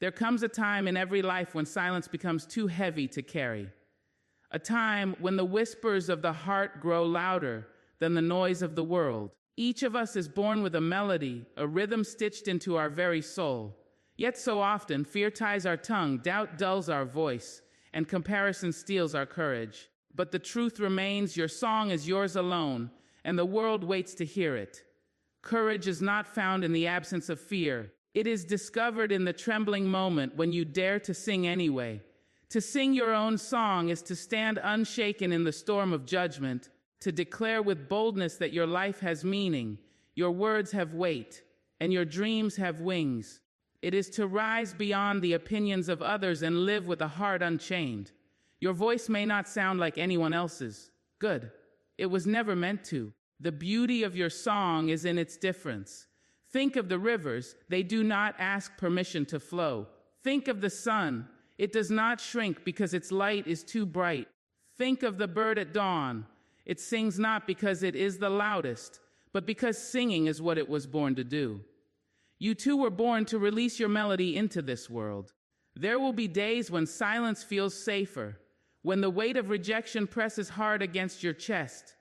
There comes a time in every life when silence becomes too heavy to carry. A time when the whispers of the heart grow louder than the noise of the world. Each of us is born with a melody, a rhythm stitched into our very soul. Yet so often, fear ties our tongue, doubt dulls our voice, and comparison steals our courage. But the truth remains, your song is yours alone, and the world waits to hear it. Courage is not found in the absence of fear. It is discovered in the trembling moment when you dare to sing anyway. To sing your own song is to stand unshaken in the storm of judgment, to declare with boldness that your life has meaning, your words have weight, and your dreams have wings. It is to rise beyond the opinions of others and live with a heart unchained. Your voice may not sound like anyone else's. Good. It was never meant to. The beauty of your song is in its difference. Think of the rivers. They do not ask permission to flow. Think of the sun. It does not shrink because its light is too bright. Think of the bird at dawn. It sings not because it is the loudest, but because singing is what it was born to do. You too were born to release your melody into this world. There will be days when silence feels safer, when the weight of rejection presses hard against your chest.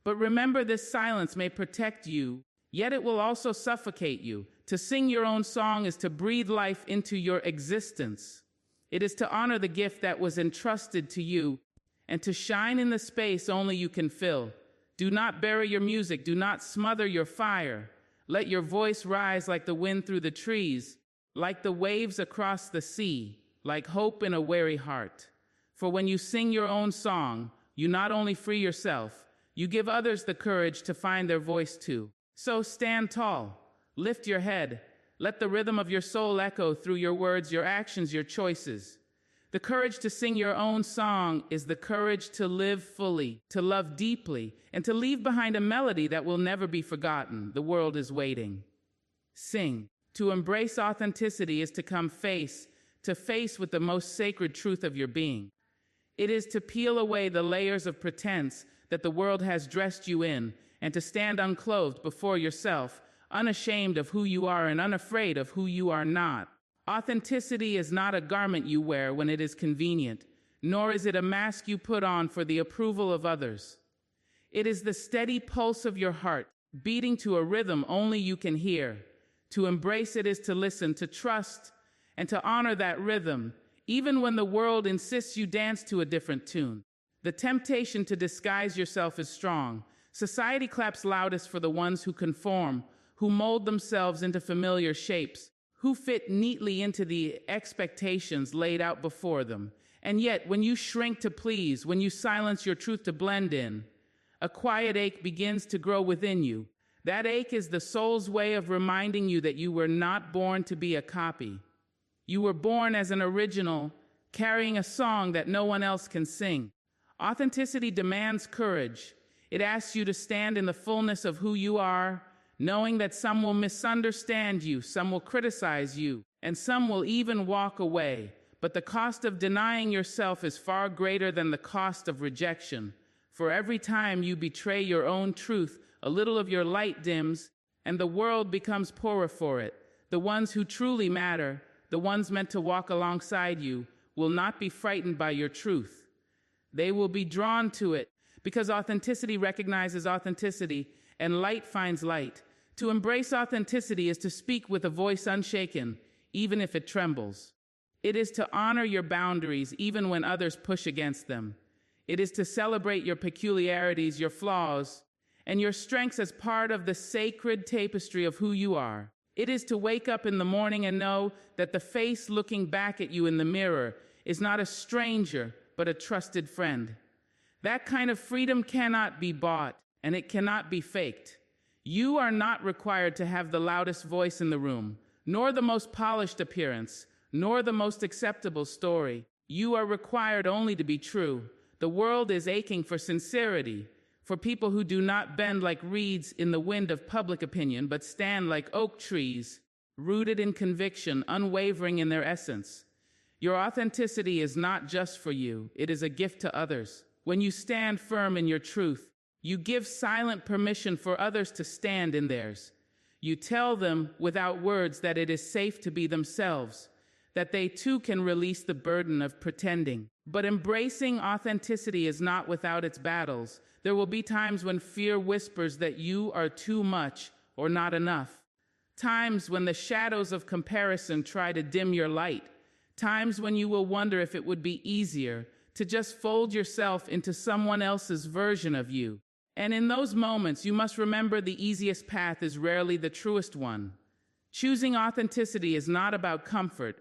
But remember, this silence may protect you, yet it will also suffocate you. To sing your own song is to breathe life into your existence. It is to honor the gift that was entrusted to you and to shine in the space only you can fill. Do not bury your music. Do not smother your fire. Let your voice rise like the wind through the trees, like the waves across the sea, like hope in a weary heart. For when you sing your own song, you not only free yourself, you give others the courage to find their voice too. So stand tall, lift your head, let the rhythm of your soul echo through your words, your actions, your choices. The courage to sing your own song is the courage to live fully, to love deeply, and to leave behind a melody that will never be forgotten. The world is waiting. Sing. To embrace authenticity is to come face to face with the most sacred truth of your being. It is to peel away the layers of pretense that the world has dressed you in, and to stand unclothed before yourself, unashamed of who you are and unafraid of who you are not. Authenticity is not a garment you wear when it is convenient, nor is it a mask you put on for the approval of others. It is the steady pulse of your heart, beating to a rhythm only you can hear. To embrace it is to listen, to trust, and to honor that rhythm, even when the world insists you dance to a different tune. The temptation to disguise yourself is strong. Society claps loudest for the ones who conform, who mold themselves into familiar shapes, who fit neatly into the expectations laid out before them. And yet, when you shrink to please, when you silence your truth to blend in, a quiet ache begins to grow within you. That ache is the soul's way of reminding you that you were not born to be a copy. You were born as an original, carrying a song that no one else can sing. Authenticity demands courage. It asks you to stand in the fullness of who you are, knowing that some will misunderstand you, some will criticize you, and some will even walk away. But the cost of denying yourself is far greater than the cost of rejection. For every time you betray your own truth, a little of your light dims, and the world becomes poorer for it. The ones who truly matter, the ones meant to walk alongside you, will not be frightened by your truth. They will be drawn to it, because authenticity recognizes authenticity, and light finds light. To embrace authenticity is to speak with a voice unshaken, even if it trembles. It is to honor your boundaries, even when others push against them. It is to celebrate your peculiarities, your flaws, and your strengths as part of the sacred tapestry of who you are. It is to wake up in the morning and know that the face looking back at you in the mirror is not a stranger, but a trusted friend. That kind of freedom cannot be bought, and it cannot be faked. You are not required to have the loudest voice in the room, nor the most polished appearance, nor the most acceptable story. You are required only to be true. The world is aching for sincerity, for people who do not bend like reeds in the wind of public opinion, but stand like oak trees, rooted in conviction, unwavering in their essence. Your authenticity is not just for you, it is a gift to others. When you stand firm in your truth, you give silent permission for others to stand in theirs. You tell them without words that it is safe to be themselves, that they too can release the burden of pretending. But embracing authenticity is not without its battles. There will be times when fear whispers that you are too much or not enough. Times when the shadows of comparison try to dim your light. Times when you will wonder if it would be easier to just fold yourself into someone else's version of you. And in those moments, you must remember the easiest path is rarely the truest one. Choosing authenticity is not about comfort.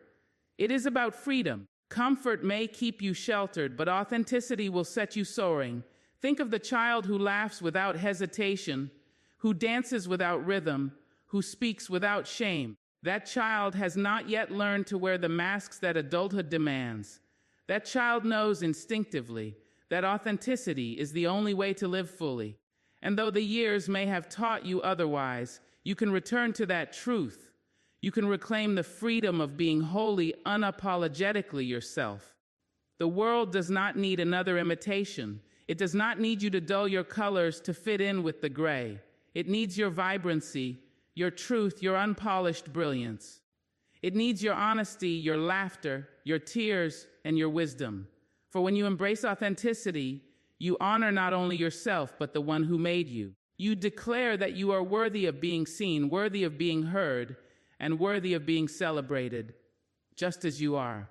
It is about freedom. Comfort may keep you sheltered, but authenticity will set you soaring. Think of the child who laughs without hesitation, who dances without rhythm, who speaks without shame. That child has not yet learned to wear the masks that adulthood demands. That child knows instinctively that authenticity is the only way to live fully. And though the years may have taught you otherwise, you can return to that truth. You can reclaim the freedom of being wholly, unapologetically yourself. The world does not need another imitation. It does not need you to dull your colors to fit in with the gray. It needs your vibrancy, your truth, your unpolished brilliance. It needs your honesty, your laughter, your tears, and your wisdom. For when you embrace authenticity, you honor not only yourself, but the one who made you. You declare that you are worthy of being seen, worthy of being heard, and worthy of being celebrated, just as you are.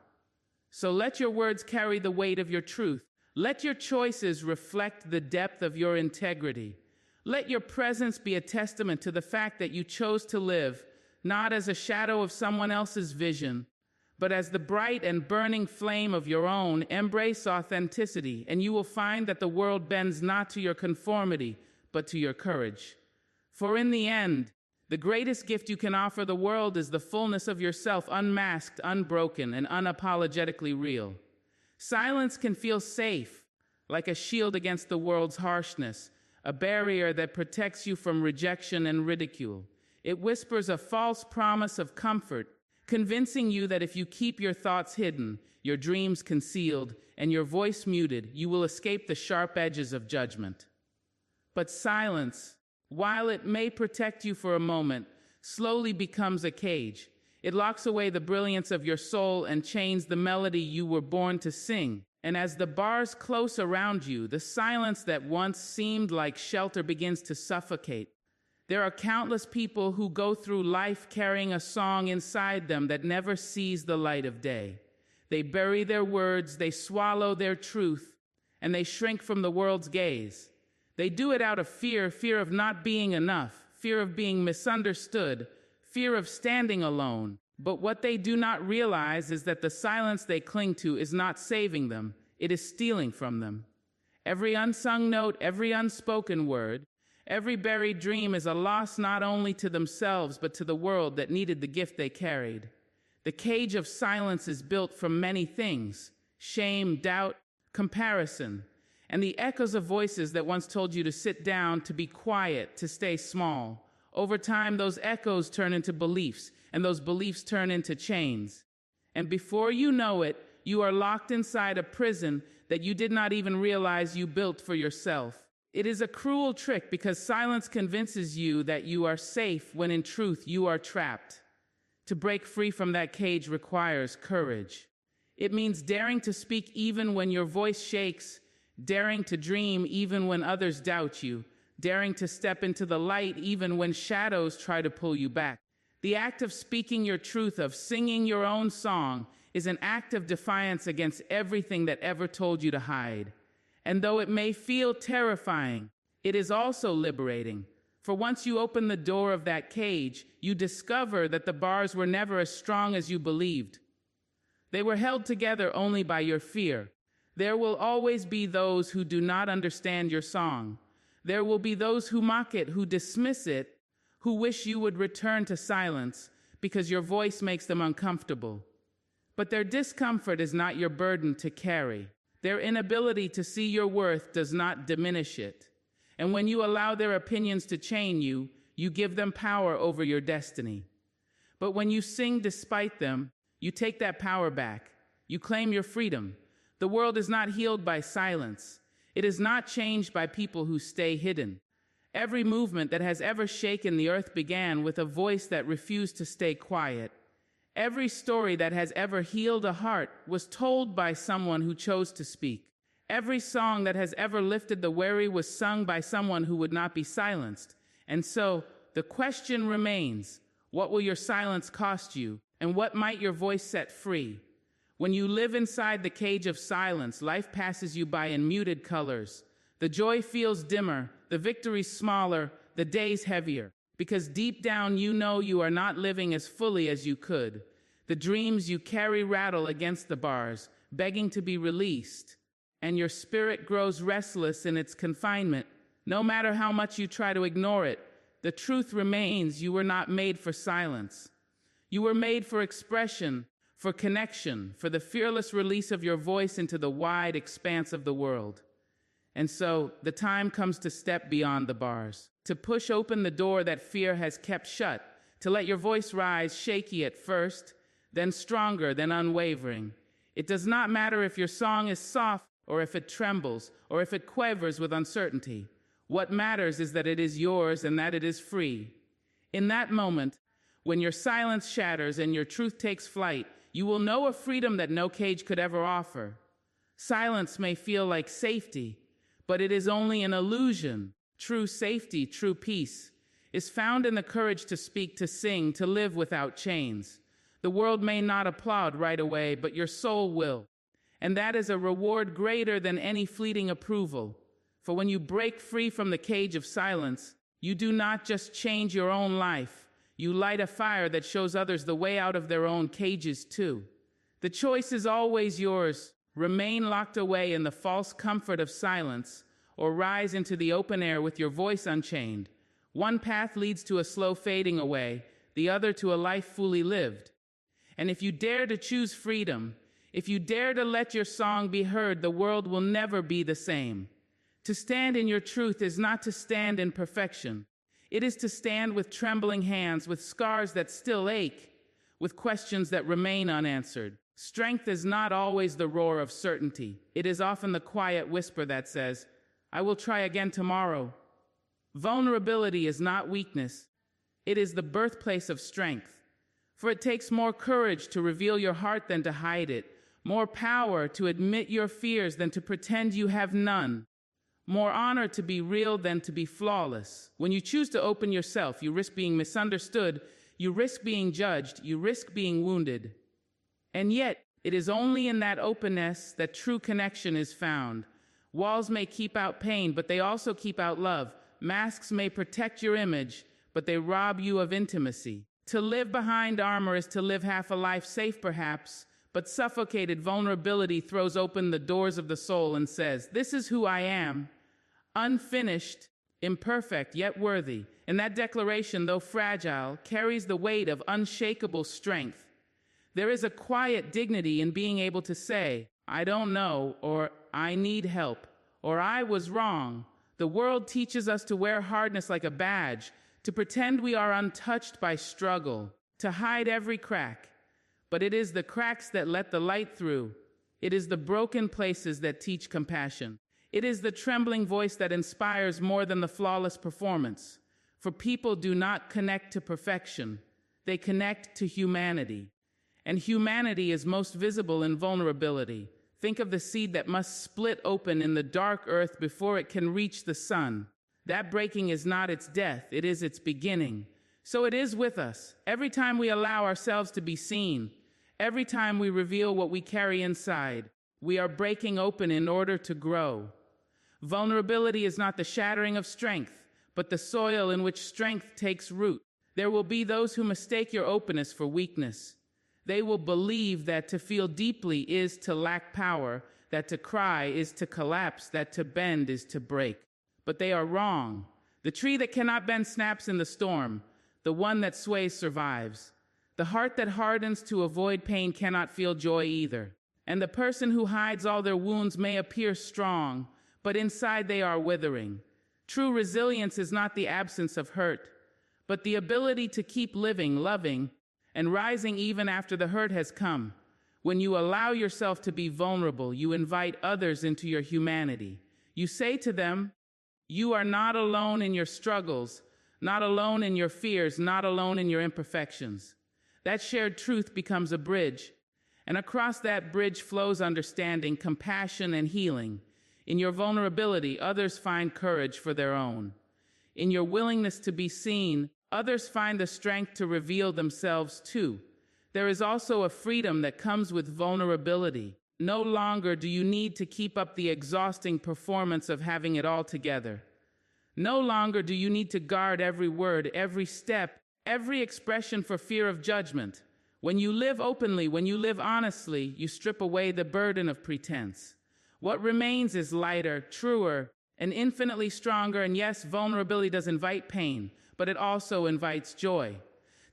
So let your words carry the weight of your truth. Let your choices reflect the depth of your integrity. Let your presence be a testament to the fact that you chose to live, not as a shadow of someone else's vision, but as the bright and burning flame of your own. Embrace authenticity, and you will find that the world bends not to your conformity, but to your courage. For in the end, the greatest gift you can offer the world is the fullness of yourself, unmasked, unbroken, and unapologetically real. Silence can feel safe, like a shield against the world's harshness, a barrier that protects you from rejection and ridicule. It whispers a false promise of comfort, convincing you that if you keep your thoughts hidden, your dreams concealed, and your voice muted, you will escape the sharp edges of judgment. But silence, while it may protect you for a moment, slowly becomes a cage. It locks away the brilliance of your soul and chains the melody you were born to sing. And as the bars close around you, the silence that once seemed like shelter begins to suffocate. There are countless people who go through life carrying a song inside them that never sees the light of day. They bury their words, they swallow their truth, and they shrink from the world's gaze. They do it out of fear, fear of not being enough, fear of being misunderstood, fear of standing alone. But what they do not realize is that the silence they cling to is not saving them, it is stealing from them. Every unsung note, every unspoken word, every buried dream is a loss not only to themselves, but to the world that needed the gift they carried. The cage of silence is built from many things: shame, doubt, comparison, and the echoes of voices that once told you to sit down, to be quiet, to stay small. Over time, those echoes turn into beliefs, and those beliefs turn into chains. And before you know it, you are locked inside a prison that you did not even realize you built for yourself. It is a cruel trick because silence convinces you that you are safe when in truth you are trapped. To break free from that cage requires courage. It means daring to speak even when your voice shakes, daring to dream even when others doubt you, daring to step into the light even when shadows try to pull you back. The act of speaking your truth, of singing your own song, is an act of defiance against everything that ever told you to hide. And though it may feel terrifying, it is also liberating. For once you open the door of that cage, you discover that the bars were never as strong as you believed. They were held together only by your fear. There will always be those who do not understand your song. There will be those who mock it, who dismiss it, who wish you would return to silence because your voice makes them uncomfortable. But their discomfort is not your burden to carry. Their inability to see your worth does not diminish it. And when you allow their opinions to chain you, you give them power over your destiny. But when you sing despite them, you take that power back. You claim your freedom. The world is not healed by silence. It is not changed by people who stay hidden. Every movement that has ever shaken the earth began with a voice that refused to stay quiet. Every story that has ever healed a heart was told by someone who chose to speak. Every song that has ever lifted the weary was sung by someone who would not be silenced. And so, the question remains, what will your silence cost you, and what might your voice set free? When you live inside the cage of silence, life passes you by in muted colors. The joy feels dimmer, the victories smaller, the days heavier. Because deep down you know you are not living as fully as you could. The dreams you carry rattle against the bars, begging to be released. And your spirit grows restless in its confinement. No matter how much you try to ignore it, the truth remains you were not made for silence. You were made for expression, for connection, for the fearless release of your voice into the wide expanse of the world. And so, the time comes to step beyond the bars, to push open the door that fear has kept shut, to let your voice rise shaky at first, then stronger, then unwavering. It does not matter if your song is soft, or if it trembles, or if it quavers with uncertainty. What matters is that it is yours and that it is free. In that moment, when your silence shatters and your truth takes flight, you will know a freedom that no cage could ever offer. Silence may feel like safety, but it is only an illusion. True safety, true peace, is found in the courage to speak, to sing, to live without chains. The world may not applaud right away, but your soul will. And that is a reward greater than any fleeting approval. For when you break free from the cage of silence, you do not just change your own life. You light a fire that shows others the way out of their own cages too. The choice is always yours. Remain locked away in the false comfort of silence, or rise into the open air with your voice unchained. One path leads to a slow fading away, the other to a life fully lived. And if you dare to choose freedom, if you dare to let your song be heard, the world will never be the same. To stand in your truth is not to stand in perfection. It is to stand with trembling hands, with scars that still ache, with questions that remain unanswered. Strength is not always the roar of certainty. It is often the quiet whisper that says, I will try again tomorrow. Vulnerability is not weakness. It is the birthplace of strength. For it takes more courage to reveal your heart than to hide it, more power to admit your fears than to pretend you have none, more honor to be real than to be flawless. When you choose to open yourself, you risk being misunderstood, you risk being judged, you risk being wounded. And yet, it is only in that openness that true connection is found. Walls may keep out pain, but they also keep out love. Masks may protect your image, but they rob you of intimacy. To live behind armor is to live half a life, safe perhaps, but suffocated. Vulnerability throws open the doors of the soul and says, this is who I am, unfinished, imperfect, yet worthy. And that declaration, though fragile, carries the weight of unshakable strength. There is a quiet dignity in being able to say, I don't know, or I need help, or I was wrong. The world teaches us to wear hardness like a badge, to pretend we are untouched by struggle, to hide every crack. But it is the cracks that let the light through. It is the broken places that teach compassion. It is the trembling voice that inspires more than the flawless performance. For people do not connect to perfection. They connect to humanity. And humanity is most visible in vulnerability. Think of the seed that must split open in the dark earth before it can reach the sun. That breaking is not its death, it is its beginning. So it is with us. Every time we allow ourselves to be seen, every time we reveal what we carry inside, we are breaking open in order to grow. Vulnerability is not the shattering of strength, but the soil in which strength takes root. There will be those who mistake your openness for weakness. They will believe that to feel deeply is to lack power, that to cry is to collapse, that to bend is to break. But they are wrong. The tree that cannot bend snaps in the storm. The one that sways survives. The heart that hardens to avoid pain cannot feel joy either. And the person who hides all their wounds may appear strong, but inside they are withering. True resilience is not the absence of hurt, but the ability to keep living, loving, and rising even after the hurt has come. When you allow yourself to be vulnerable, you invite others into your humanity. You say to them, you are not alone in your struggles, not alone in your fears, not alone in your imperfections. That shared truth becomes a bridge, and across that bridge flows understanding, compassion, and healing. In your vulnerability, others find courage for their own. In your willingness to be seen, others find the strength to reveal themselves too. There is also a freedom that comes with vulnerability. No longer do you need to keep up the exhausting performance of having it all together. No longer do you need to guard every word, every step, every expression for fear of judgment. When you live openly, when you live honestly, you strip away the burden of pretense. What remains is lighter, truer, and infinitely stronger. And yes, vulnerability does invite pain, but it also invites joy.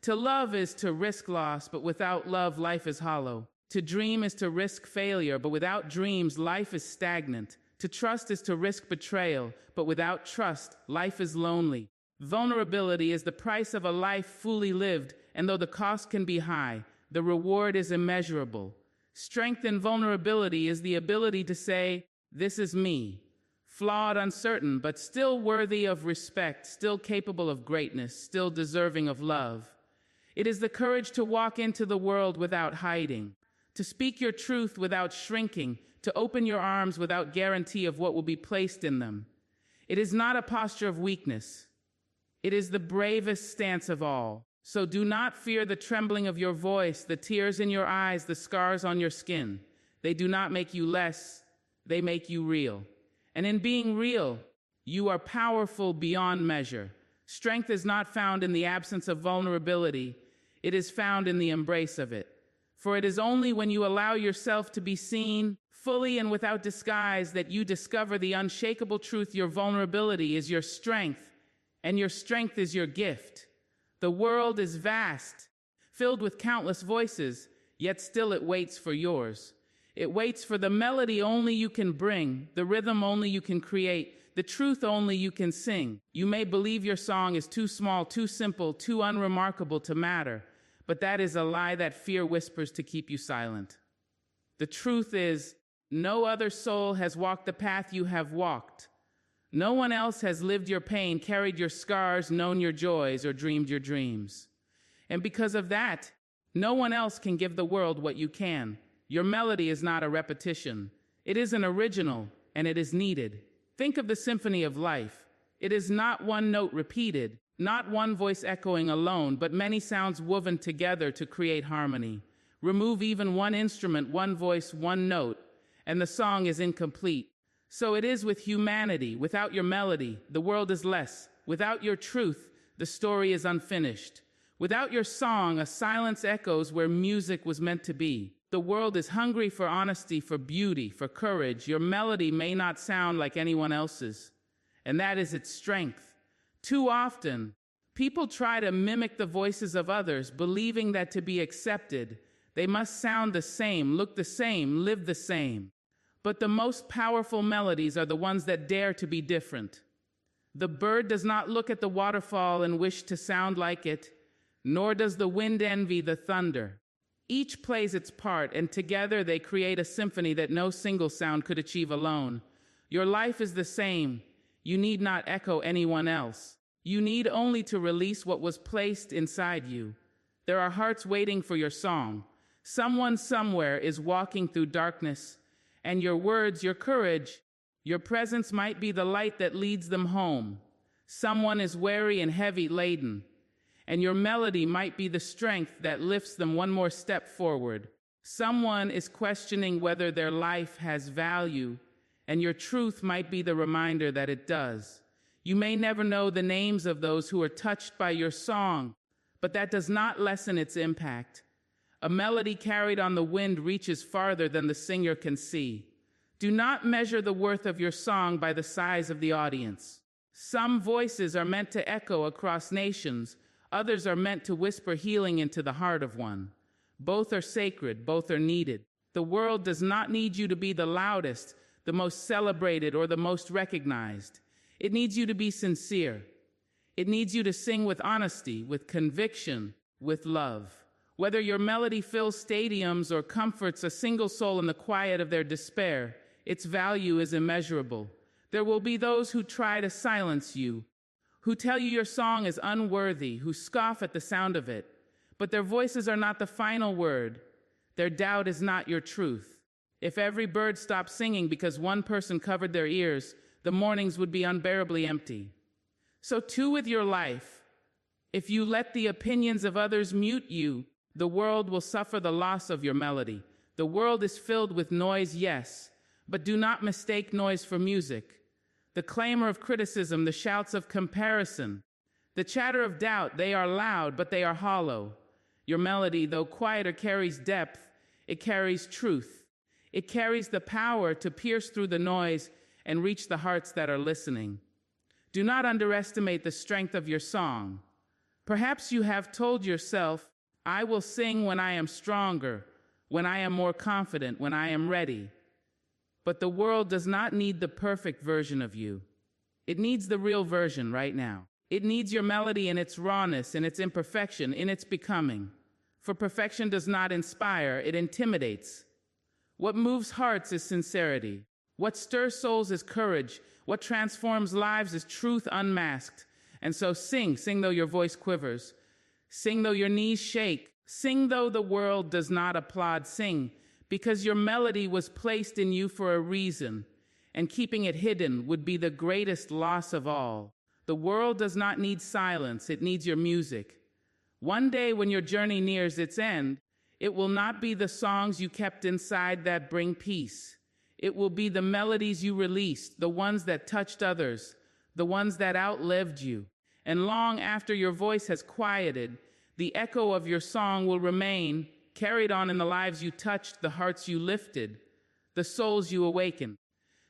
To love is to risk loss, but without love, life is hollow. To dream is to risk failure, but without dreams, life is stagnant. To trust is to risk betrayal, but without trust, life is lonely. Vulnerability is the price of a life fully lived, and though the cost can be high, the reward is immeasurable. Strength in vulnerability is the ability to say, "This is me," flawed, uncertain, but still worthy of respect, still capable of greatness, still deserving of love. It is the courage to walk into the world without hiding, to speak your truth without shrinking, to open your arms without guarantee of what will be placed in them. It is not a posture of weakness. It is the bravest stance of all. So do not fear the trembling of your voice, the tears in your eyes, the scars on your skin. They do not make you less, they make you real. And in being real, you are powerful beyond measure. Strength is not found in the absence of vulnerability, it is found in the embrace of it. For it is only when you allow yourself to be seen, fully and without disguise, that you discover the unshakable truth. Your vulnerability is your strength, and your strength is your gift. The world is vast, filled with countless voices, yet still it waits for yours. It waits for the melody only you can bring, the rhythm only you can create, the truth only you can sing. You may believe your song is too small, too simple, too unremarkable to matter, but that is a lie that fear whispers to keep you silent. The truth is, no other soul has walked the path you have walked. No one else has lived your pain, carried your scars, known your joys, or dreamed your dreams. And because of that, no one else can give the world what you can. Your melody is not a repetition. It is an original, and it is needed. Think of the symphony of life. It is not one note repeated, not one voice echoing alone, but many sounds woven together to create harmony. Remove even one instrument, one voice, one note, and the song is incomplete. So it is with humanity. Without your melody, the world is less. Without your truth, the story is unfinished. Without your song, a silence echoes where music was meant to be. The world is hungry for honesty, for beauty, for courage. Your melody may not sound like anyone else's, and that is its strength. Too often, people try to mimic the voices of others, believing that to be accepted, they must sound the same, look the same, live the same. But the most powerful melodies are the ones that dare to be different. The bird does not look at the waterfall and wish to sound like it, nor does the wind envy the thunder. Each plays its part, and together they create a symphony that no single sound could achieve alone. Your life is the same. You need not echo anyone else. You need only to release what was placed inside you. There are hearts waiting for your song. Someone somewhere is walking through darkness, and your words, your courage, your presence might be the light that leads them home. Someone is weary and heavy laden, and your melody might be the strength that lifts them one more step forward. Someone is questioning whether their life has value, and your truth might be the reminder that it does. You may never know the names of those who are touched by your song, but that does not lessen its impact. A melody carried on the wind reaches farther than the singer can see. Do not measure the worth of your song by the size of the audience. Some voices are meant to echo across nations, others are meant to whisper healing into the heart of one. Both are sacred, both are needed. The world does not need you to be the loudest, the most celebrated, or the most recognized. It needs you to be sincere. It needs you to sing with honesty, with conviction, with love. Whether your melody fills stadiums or comforts a single soul in the quiet of their despair, its value is immeasurable. There will be those who try to silence you, who tell you your song is unworthy, who scoff at the sound of it. But their voices are not the final word. Their doubt is not your truth. If every bird stopped singing because one person covered their ears, the mornings would be unbearably empty. So too with your life. If you let the opinions of others mute you, the world will suffer the loss of your melody. The world is filled with noise, yes, but do not mistake noise for music. The clamor of criticism, the shouts of comparison, the chatter of doubt, they are loud, but they are hollow. Your melody, though quieter, carries depth. It carries truth. It carries the power to pierce through the noise and reach the hearts that are listening. Do not underestimate the strength of your song. Perhaps you have told yourself, I will sing when I am stronger, when I am more confident, when I am ready. But the world does not need the perfect version of you. It needs the real version right now. It needs your melody in its rawness, in its imperfection, in its becoming. For perfection does not inspire, it intimidates. What moves hearts is sincerity. What stirs souls is courage. What transforms lives is truth unmasked. And so sing though your voice quivers. Sing though your knees shake. Sing though the world does not applaud. Sing because your melody was placed in you for a reason, and keeping it hidden would be the greatest loss of all. The world does not need silence, it needs your music. One day when your journey nears its end, it will not be the songs you kept inside that bring peace. It will be the melodies you released, the ones that touched others, the ones that outlived you. And long after your voice has quieted, the echo of your song will remain, carried on in the lives you touched, the hearts you lifted, the souls you awakened.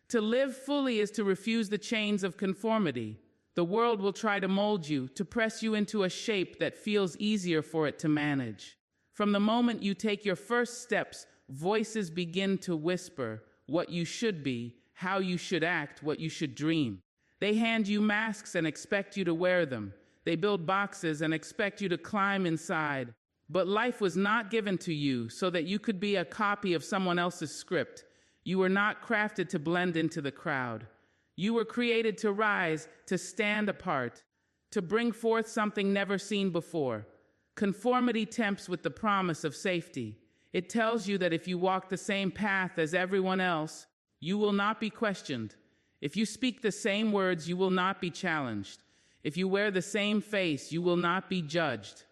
To live fully is to refuse the chains of conformity. The world will try to mold you, to press you into a shape that feels easier for it to manage. From the moment you take your first steps, voices begin to whisper what you should be, how you should act, what you should dream. They hand you masks and expect you to wear them. They build boxes and expect you to climb inside. But life was not given to you so that you could be a copy of someone else's script. You were not crafted to blend into the crowd. You were created to rise, to stand apart, to bring forth something never seen before. Conformity tempts with the promise of safety. It tells you that if you walk the same path as everyone else, you will not be questioned. If you speak the same words, you will not be challenged. If you wear the same face, you will not be judged.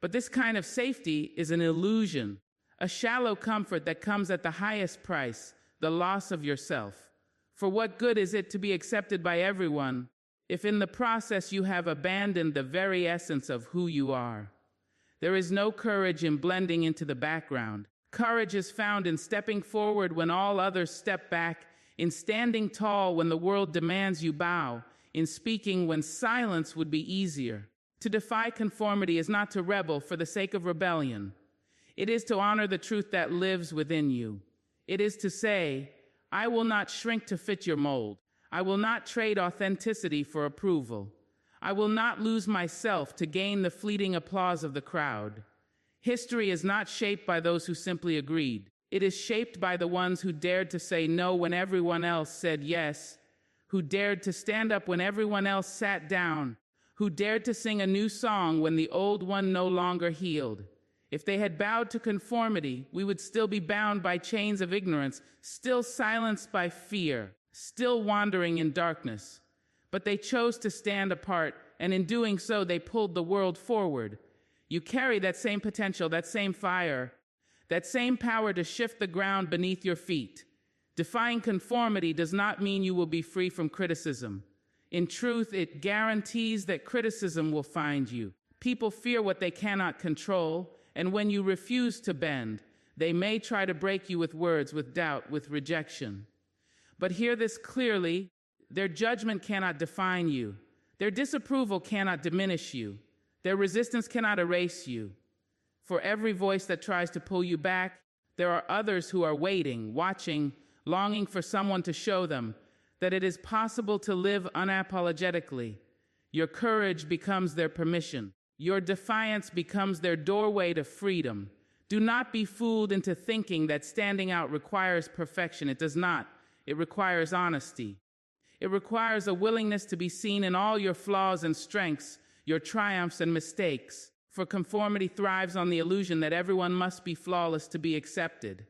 But this kind of safety is an illusion, a shallow comfort that comes at the highest price, the loss of yourself. For what good is it to be accepted by everyone if in the process you have abandoned the very essence of who you are? There is no courage in blending into the background. Courage is found in stepping forward when all others step back, in standing tall when the world demands you bow, in speaking when silence would be easier. To defy conformity is not to rebel for the sake of rebellion. It is to honor the truth that lives within you. It is to say, I will not shrink to fit your mold. I will not trade authenticity for approval. I will not lose myself to gain the fleeting applause of the crowd. History is not shaped by those who simply agreed. It is shaped by the ones who dared to say no when everyone else said yes, who dared to stand up when everyone else sat down, who dared to sing a new song when the old one no longer healed. If they had bowed to conformity, we would still be bound by chains of ignorance, still silenced by fear, still wandering in darkness. But they chose to stand apart, and in doing so, they pulled the world forward. You carry that same potential, that same fire, that same power to shift the ground beneath your feet. Defying conformity does not mean you will be free from criticism. In truth, it guarantees that criticism will find you. People fear what they cannot control, and when you refuse to bend, they may try to break you with words, with doubt, with rejection. But hear this clearly, their judgment cannot define you. Their disapproval cannot diminish you. Their resistance cannot erase you. For every voice that tries to pull you back, there are others who are waiting, watching, longing for someone to show them that it is possible to live unapologetically. Your courage becomes their permission. Your defiance becomes their doorway to freedom. Do not be fooled into thinking that standing out requires perfection. It does not. It requires honesty. It requires a willingness to be seen in all your flaws and strengths, your triumphs and mistakes. for conformity thrives on the illusion that everyone must be flawless to be accepted.